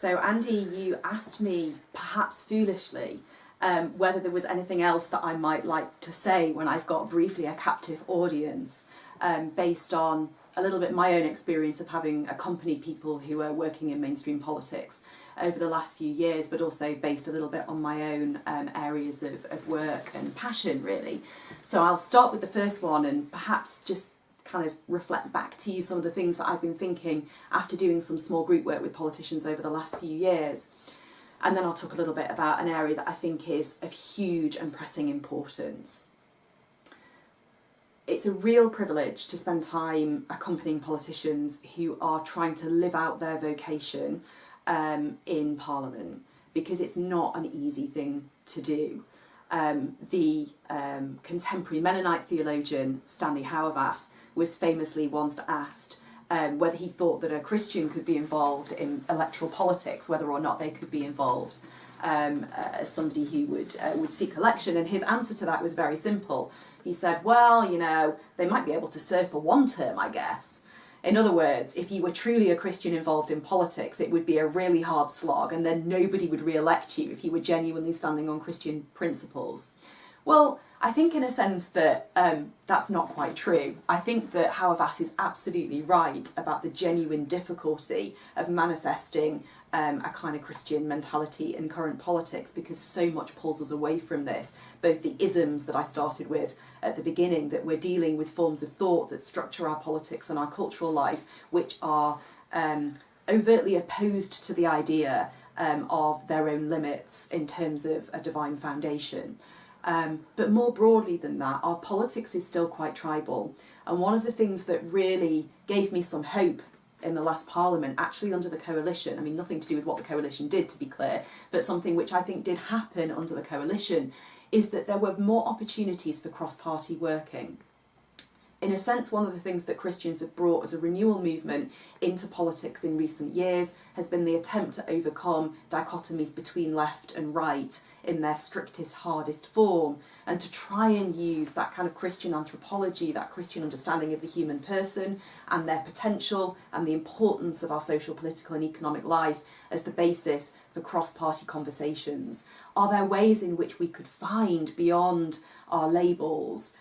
So Andy, you asked me, perhaps foolishly, whether there was anything else that I might like to say when I've got briefly a captive audience, based on a little bit my own experience of having accompanied people who are working in mainstream politics over the last few years, but also based a little bit on my own areas of work and passion, really. So I'll start with the first one and perhaps just kind of reflect back to you some of the things that I've been thinking after doing some small group work with politicians over the last few years. And then I'll talk a little bit about an area that I think is of huge and pressing importance. It's a real privilege to spend time accompanying politicians who are trying to live out their vocation in Parliament, because it's not an easy thing to do. The contemporary Mennonite theologian Stanley Hauerwas was famously once asked whether he thought that a Christian could be involved in electoral politics, whether or not they could be involved as somebody who would seek election, and his answer to that was very simple. He said, well, you know, they might be able to serve for one term, I guess. In other words, if you were truly a Christian involved in politics, it would be a really hard slog, and then nobody would re-elect you if you were genuinely standing on Christian principles. Well, I think in a sense that that's not quite true. I think that Hauerwas is absolutely right about the genuine difficulty of manifesting a kind of Christian mentality in current politics, because so much pulls us away from this. Both the isms that I started with at the beginning, that we're dealing with forms of thought that structure our politics and our cultural life, which are overtly opposed to the idea of their own limits in terms of a divine foundation. But more broadly than that, our politics is still quite tribal. And one of the things that really gave me some hope in the last Parliament, actually under the coalition, I mean, nothing to do with what the coalition did, to be clear, but something which I think did happen under the coalition, is that there were more opportunities for cross-party working. In a sense, one of the things that Christians have brought as a renewal movement into politics in recent years has been the attempt to overcome dichotomies between left and right in their strictest, hardest form, and to try and use that kind of Christian anthropology, that Christian understanding of the human person and their potential and the importance of our social, political and economic life as the basis for cross-party conversations. Are there ways in which we could find, beyond our labels,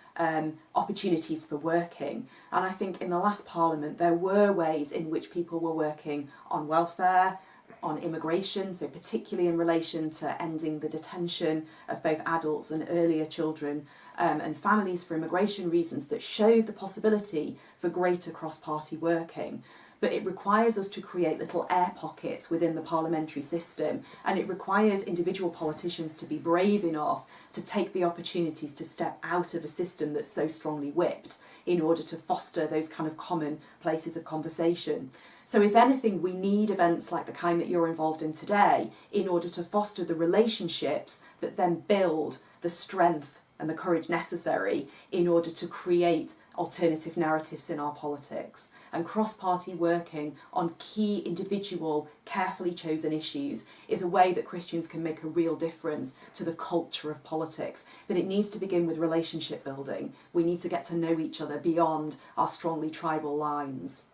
opportunities for working? And I think in the last Parliament there were ways in which people were working on welfare, on immigration, so particularly in relation to ending the detention of both adults and earlier children and families for immigration reasons, that showed the possibility for greater cross-party working. But it requires us to create little air pockets within the parliamentary system, and it requires individual politicians to be brave enough to take the opportunities to step out of a system that's so strongly whipped in order to foster those kind of common places of conversation. So if anything, we need events like the kind that you're involved in today in order to foster the relationships that then build the strength and the courage necessary in order to create alternative narratives in our politics. And cross-party working on key individual, carefully chosen issues is a way that Christians can make a real difference to the culture of politics. But it needs to begin with relationship building. We need to get to know each other beyond our strongly tribal lines.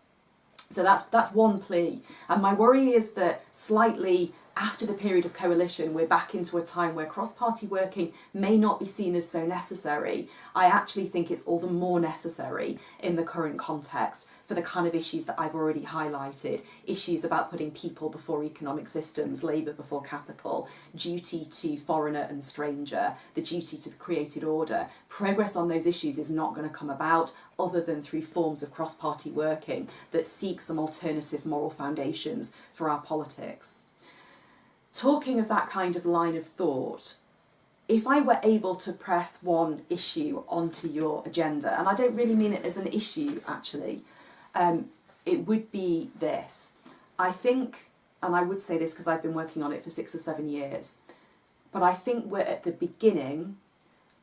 So that's one plea. And my worry is that slightly after the period of coalition, we're back into a time where cross-party working may not be seen as so necessary. I actually think it's all the more necessary in the current context for the kind of issues that I've already highlighted. Issues about putting people before economic systems, labour before capital, duty to foreigner and stranger, the duty to the created order. Progress on those issues is not going to come about other than through forms of cross-party working that seek some alternative moral foundations for our politics. Talking of that kind of line of thought, if I were able to press one issue onto your agenda, and I don't really mean it as an issue actually, it would be this. I think, and I would say this because I've been working on it for 6 or 7 years, but I think we're at the beginning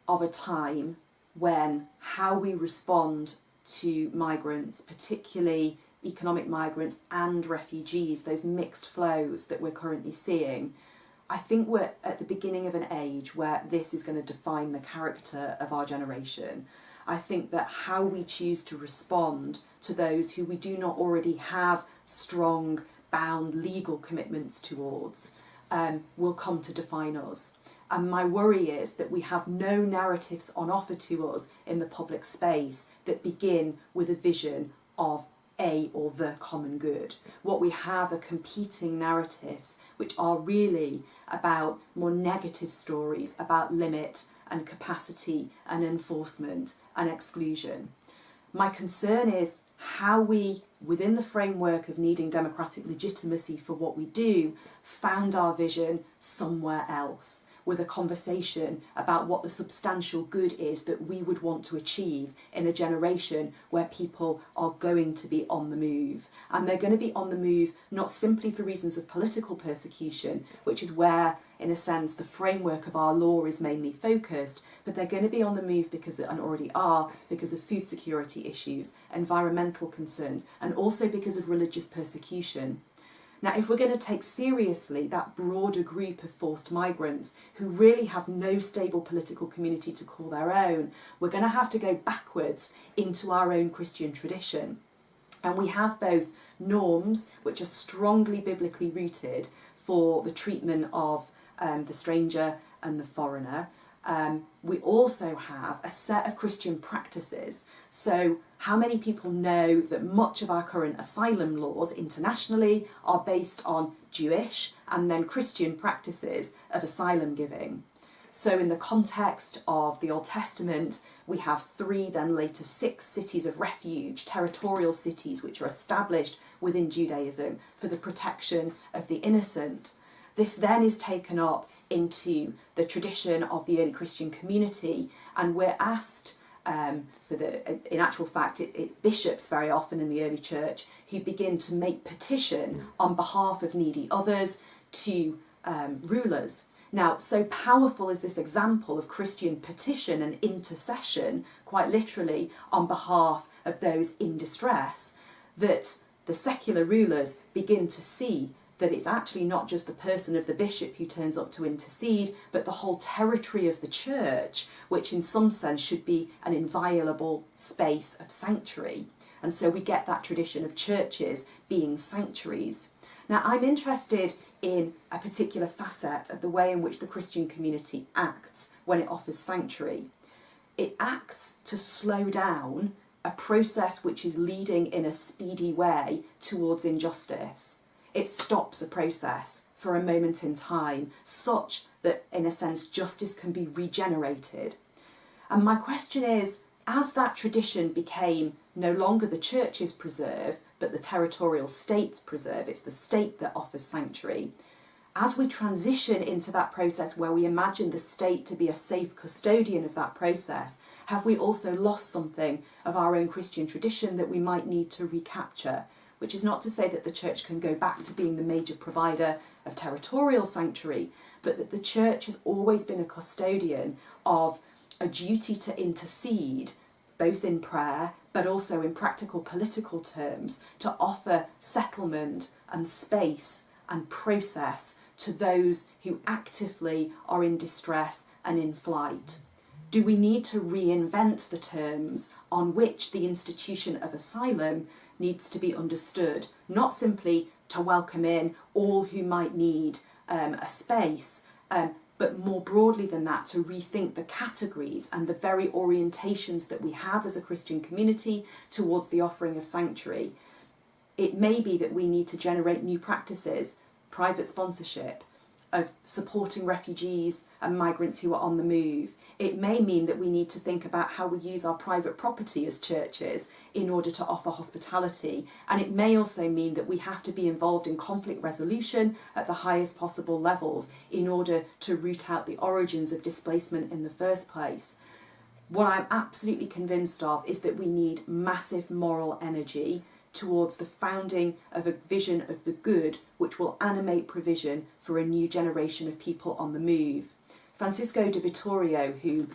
of a time when how we respond to migrants, particularly economic migrants and refugees, those mixed flows that we're currently seeing, I think we're at the beginning of an age where this is going to define the character of our generation. I think that how we choose to respond to those who we do not already have strong bound legal commitments towards will come to define us. And my worry is that we have no narratives on offer to us in the public space that begin with a vision of a or the common good. What we have are competing narratives which are really about more negative stories about limit and capacity and enforcement and exclusion. My concern is how we, within the framework of needing democratic legitimacy for what we do, found our vision somewhere else, with a conversation about what the substantial good is that we would want to achieve in a generation where people are going to be on the move. And they're going to be on the move not simply for reasons of political persecution, which is where, in a sense, the framework of our law is mainly focused, but they're going to be on the move because, and already are, because of food security issues, environmental concerns, and also because of religious persecution. Now, if we're going to take seriously that broader group of forced migrants who really have no stable political community to call their own, we're going to have to go backwards into our own Christian tradition. And we have both norms, which are strongly biblically rooted for the treatment of the stranger and the foreigner. We also have a set of Christian practices. So how many people know that much of our current asylum laws internationally are based on Jewish and then Christian practices of asylum giving? So in the context of the Old Testament, we have 3, then later 6 cities of refuge, territorial cities, which are established within Judaism for the protection of the innocent. This then is taken up into the tradition of the early Christian community, and we're asked, so that in actual fact it's bishops very often in the early church who begin to make petition on behalf of needy others to rulers. Now, so powerful is this example of Christian petition and intercession, quite literally on behalf of those in distress, that the secular rulers begin to see that it's actually not just the person of the bishop who turns up to intercede, but the whole territory of the church, which in some sense should be an inviolable space of sanctuary. And so we get that tradition of churches being sanctuaries. Now, I'm interested in a particular facet of the way in which the Christian community acts when it offers sanctuary. It acts to slow down a process which is leading in a speedy way towards injustice. It stops a process for a moment in time, such that, in a sense, justice can be regenerated. And my question is, as that tradition became no longer the church's preserve, but the territorial state's preserve, it's the state that offers sanctuary, as we transition into that process where we imagine the state to be a safe custodian of that process, have we also lost something of our own Christian tradition that we might need to recapture? Which is not to say that the church can go back to being the major provider of territorial sanctuary, but that the church has always been a custodian of a duty to intercede, both in prayer, but also in practical political terms, to offer settlement and space and process to those who actively are in distress and in flight. Do we need to reinvent the terms on which the institution of asylum needs to be understood, not simply to welcome in all who might need a space, but more broadly than that, to rethink the categories and the very orientations that we have as a Christian community towards the offering of sanctuary? It may be that we need to generate new practices, private sponsorship, of supporting refugees and migrants who are on the move. It may mean that we need to think about how we use our private property as churches in order to offer hospitality. And it may also mean that we have to be involved in conflict resolution at the highest possible levels in order to root out the origins of displacement in the first place. What I'm absolutely convinced of is that we need massive moral energy towards the founding of a vision of the good which will animate provision for a new generation of people on the move. Francisco de Vitorio, who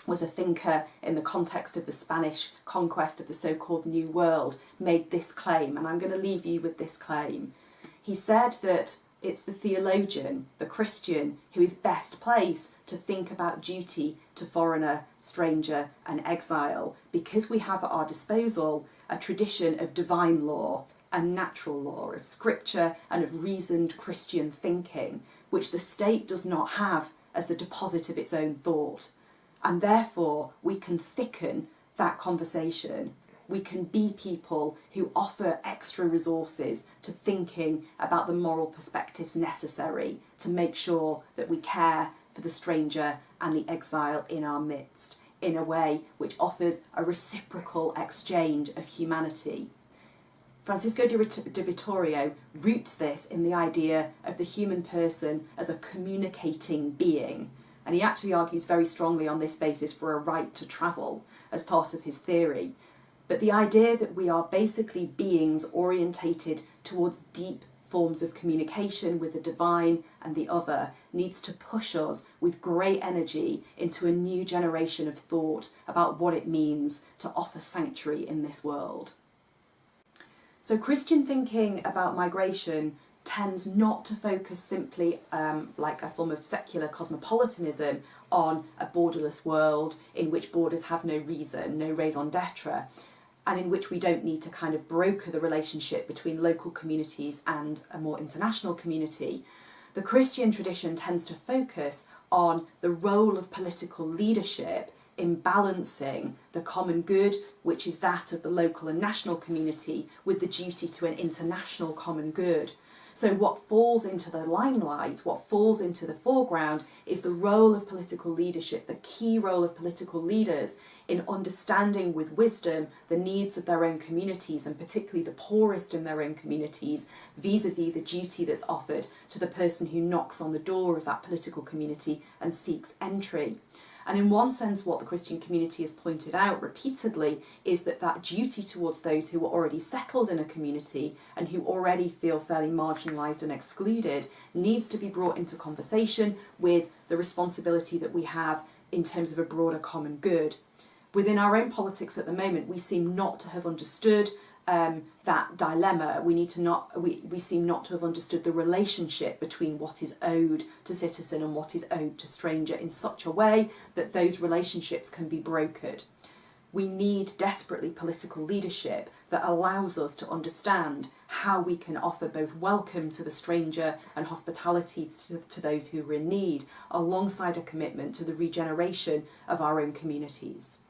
was a thinker in the context of the Spanish conquest of the so-called New World, made this claim, and I'm going to leave you with this claim. He said that it's the theologian, the Christian, who is best placed to think about duty to foreigner, stranger and exile, because we have at our disposal a tradition of divine law, a natural law of scripture and of reasoned Christian thinking, which the state does not have as the deposit of its own thought. And therefore we can thicken that conversation. We can be people who offer extra resources to thinking about the moral perspectives necessary to make sure that we care for the stranger and the exile in our midst, in a way which offers a reciprocal exchange of humanity. Francisco de Vittorio roots this in the idea of the human person as a communicating being, and he actually argues very strongly on this basis for a right to travel as part of his theory. But the idea that we are basically beings orientated towards deep forms of communication with the divine and the other needs to push us with great energy into a new generation of thought about what it means to offer sanctuary in this world. So Christian thinking about migration tends not to focus simply like a form of secular cosmopolitanism on a borderless world in which borders have no reason, no raison d'etre, and in which we don't need to kind of broker the relationship between local communities and a more international community. The Christian tradition tends to focus on the role of political leadership in balancing the common good, which is that of the local and national community, with the duty to an international common good. So what falls into the limelight, what falls into the foreground, is the role of political leadership, the key role of political leaders in understanding with wisdom the needs of their own communities, and particularly the poorest in their own communities, vis-a-vis the duty that's offered to the person who knocks on the door of that political community and seeks entry. And in one sense, what the Christian community has pointed out repeatedly is that that duty towards those who are already settled in a community and who already feel fairly marginalised and excluded needs to be brought into conversation with the responsibility that we have in terms of a broader common good. Within our own politics at the moment, we seem not to have understood that dilemma. We seem not to have understood the relationship between what is owed to citizen and what is owed to stranger in such a way that those relationships can be brokered. We need desperately political leadership that allows us to understand how we can offer both welcome to the stranger and hospitality to those who are in need, alongside a commitment to the regeneration of our own communities.